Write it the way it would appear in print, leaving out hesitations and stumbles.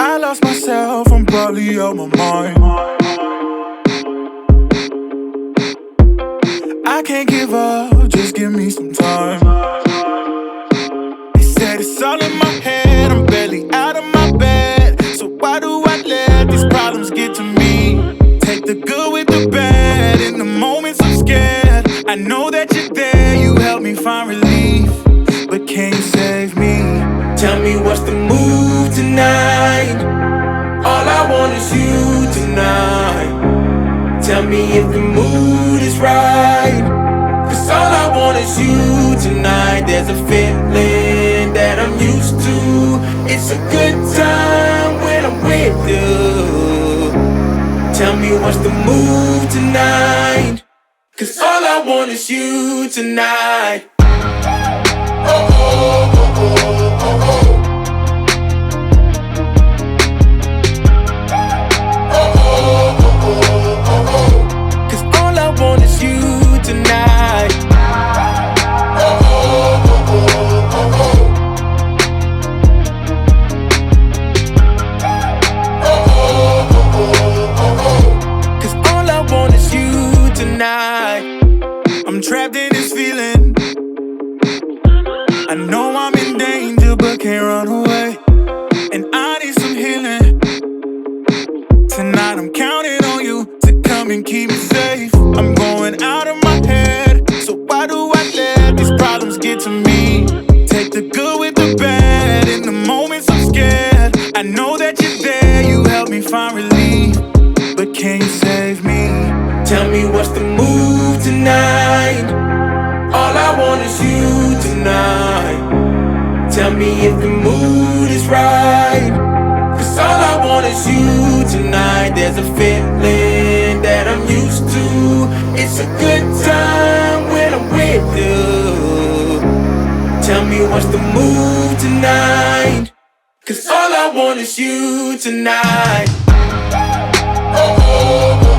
I lost myself, I'm probably out my mind. I can't give up, just give me some time. They said it's all in my head, I'm barely out of my bed. So why do I let these problems get to me? Take the good with the bad, in the moments I'm scared. I know that you're there, you help me find relief. But can you save me? Tell me what's the move tonight? All I want is you tonight. Tell me if the mood is right, 'cause all I want is you tonight. There's a feeling that I'm used to. It's a good time when I'm with you. Tell me what's the move tonight, 'cause all I want is you tonight. Oh, oh, oh, oh, oh, oh. Tonight. Oh, oh, oh, oh, oh, oh. Oh, oh, oh, oh, oh. 'Cause all I want is you tonight. I'm trapped in this feeling. I know I'm in danger but can't run away. And I need some healing. Tonight I'm counting on you to come and keep me safe. I'm going out of my head, so why do I let these problems get to me? Take the good with the bad, in the moments I'm scared. I know that you're there, you help me find relief. But can you save me? Tell me what's the move tonight? All I want is you tonight. Tell me if the mood is right, 'cause all I want is you tonight. There's a feeling that I'm used to. It's a good time when I'm with you. Tell me what's the move tonight, 'cause all I want is you tonight. Oh, oh, oh.